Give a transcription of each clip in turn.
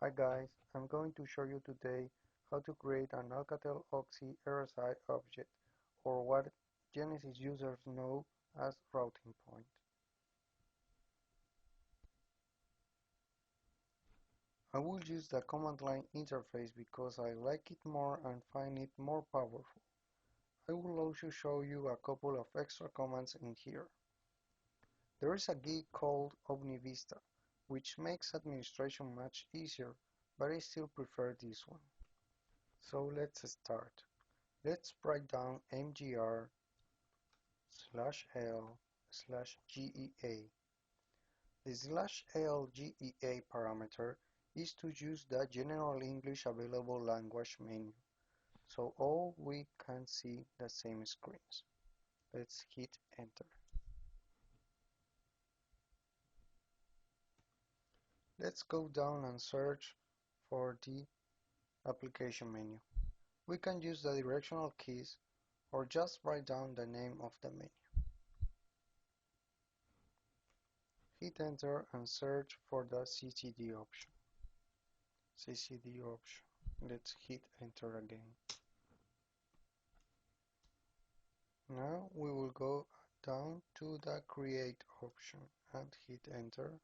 Hi guys, I'm going to show you today how to create an Alcatel Oxy RSI object, or what Genesis users know as routing point. I will use the command line interface because I like it more and find it more powerful. I will also show you a couple of extra commands in here. There is a gig called OmniVista, which makes administration much easier, but I still prefer this one. So let's start. Let's write down mgr /l/gea. The /lgea parameter is to use the general English available language menu, so all we can see the same screens. Let's hit enter. Let's go down and search for the application menu. We can use the directional keys or just write down the name of the menu. Hit enter and search for the CCD option. Let's hit enter again. Now we will go down to the create option and hit enter,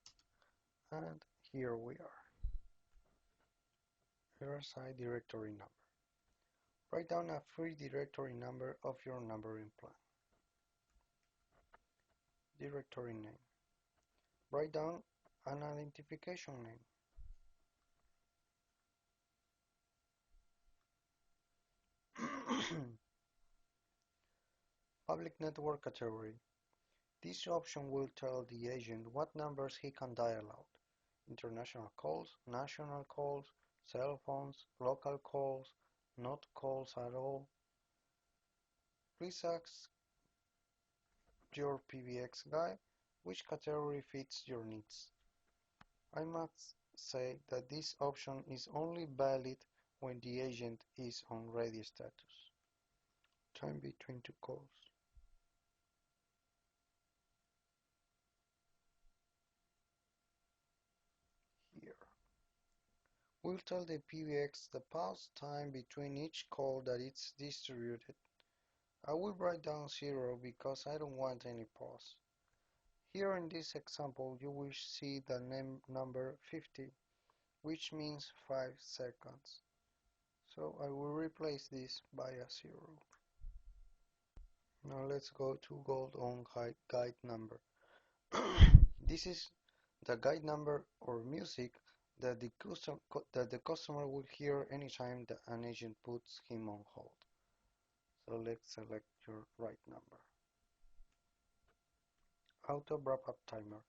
and here we are. RSI directory number. Write down a free directory number of your numbering plan. Directory name. Write down an identification name. Public network category. This option will tell the agent what numbers he can dial out. International calls, national calls, cell phones, local calls, not calls at all. Please ask your PBX guy which category fits your needs. I must say that this option is only valid when the agent is on ready status. Time between two calls. Here. We'll tell the PBX the pause time between each call that it's distributed. I will write down 0 because I don't want any pause. Here in this example you will see the number 50, which means 5 seconds. So I will replace this by a 0. Now let's go to gold on guide number. This is the guide number or music that the customer will hear anytime that an agent puts him on hold. So let's select your right number. Auto wrap-up timer.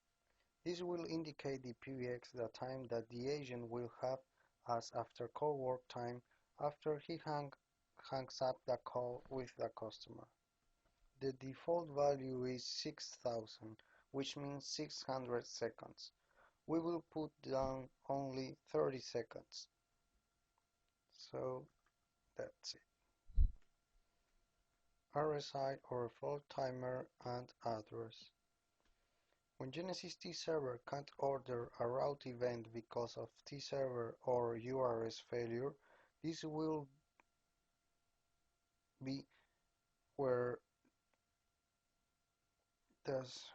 This will indicate the PBX the time that the agent will have as after call work time after he hangs up the call with the customer. The default value is 6000, which means 600 seconds. We will put down only 30 seconds. So that's it. RSI or flow timer and address. When Genesis T-Server can't order a route event because of T-Server or URS failure, this will be where does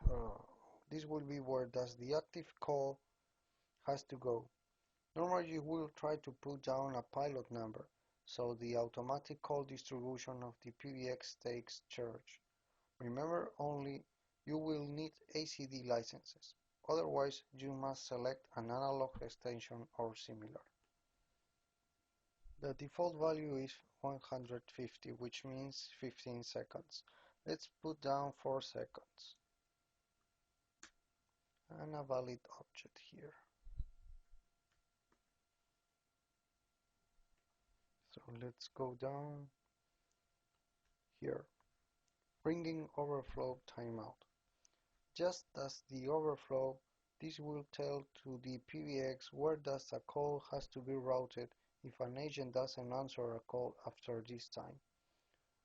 the active call has to go. Normally you will try to put down a pilot number, so the automatic call distribution of the PBX takes charge. Remember, only you will need ACD licenses, otherwise you must select an analog extension or similar. The default value is 150, which means 15 seconds. Let's put down 4 seconds. And a valid object here. So let's go down here. Ringing overflow timeout. Just as the overflow, this will tell to the PBX where does a call has to be routed if an agent doesn't answer a call after this time.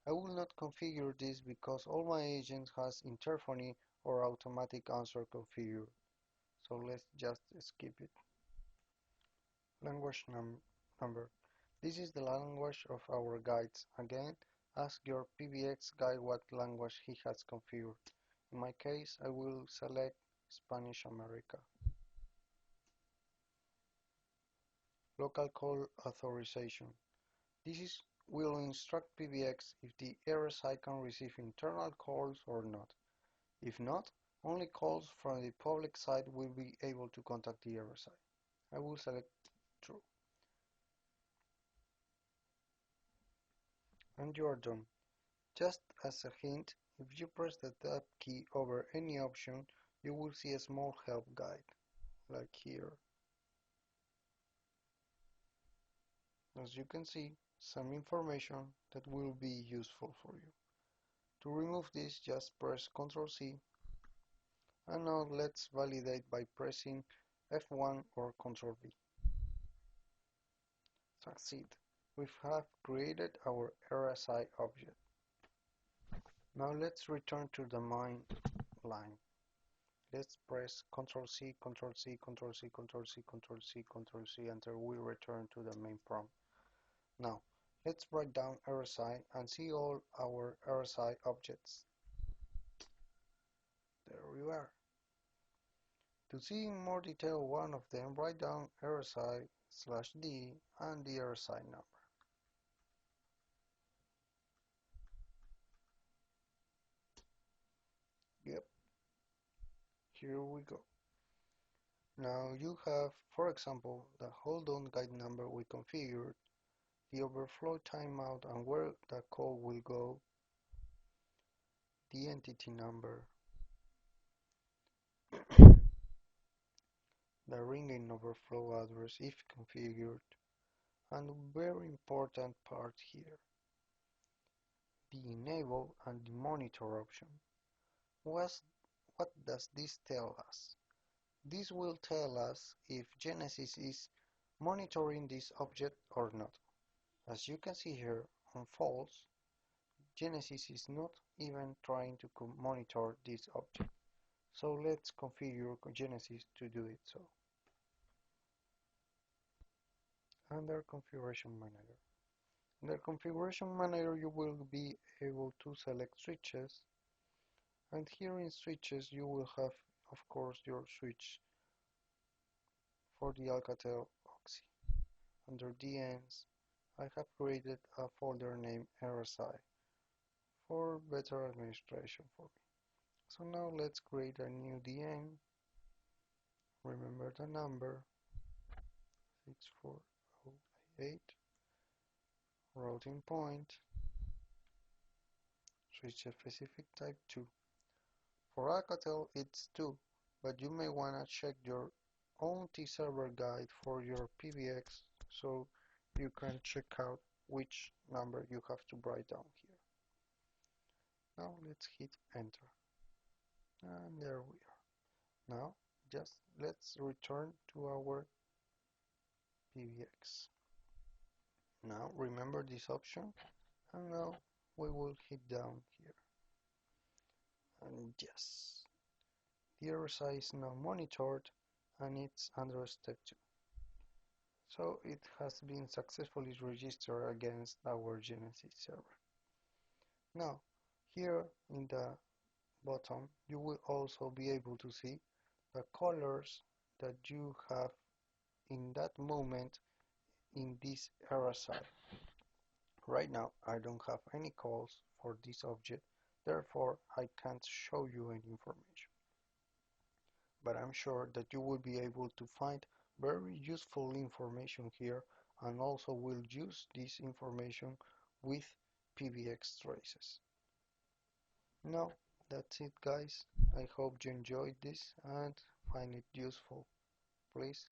I will not configure this because all my agents has interphony or automatic answer configured. So let's just skip it. Language number. This is the language of our guides. Again, ask your PBX guide what language he has configured. In my case, I will select Spanish America. Local call authorization. Will instruct PBX if the RSI can receive internal calls or not. If not, only calls from the public side will be able to contact the RSI. I will select true. And you are done. Just as a hint, if you press the tab key over any option, you will see a small help guide, like here. As you can see, some information that will be useful for you. To remove this, just press Ctrl C, and now let's validate by pressing F1 or Ctrl V. Succeed. We have created our RSI object. Now let's return to the main line. Let's press Ctrl C, Ctrl C, Ctrl C, Ctrl C, Ctrl C, Ctrl C until we return to the main prompt. Now, let's write down RSI and see all our RSI objects. There we are. To see in more detail one of them, write down RSI/D and the RSI number. Yep, here we go. Now you have, for example, the hold on guide number we configured, the overflow timeout and where the call will go, the entity number, the ringing overflow address if configured, and a very important part here, the enable and the monitor option. What does this tell us? This will tell us if Genesis is monitoring this object or not. As you can see here on false, Genesis is not even trying to monitor this object. So let's configure Genesis to do it so. Under Configuration Manager. Under Configuration Manager you will be able to select switches, and here in switches you will have of course your switch for the Alcatel Oxy. Under DNs I have created a folder named RSI for better administration for me. So now let's create a new DN. Remember the number 6408, routing point, switch specific type 2. For Alcatel it's 2, but you may want to check your own T-server guide for your PBX so you can check out which number you have to write down here. Now let's hit enter. And there we are. Now just let's return to our PBX. Now remember this option, and now we will hit down here. And yes, the RSI is now monitored and it's under step 2. So it has been successfully registered against our Genesis server. Now, here in the bottom, you will also be able to see the colors that you have in that moment in this RSI. Right now, I don't have any calls for this object, therefore I can't show you any information. But I'm sure that you will be able to find very useful information here, and also will use this information with PBX traces. Now that's it guys, I hope you enjoyed this and find it useful. Please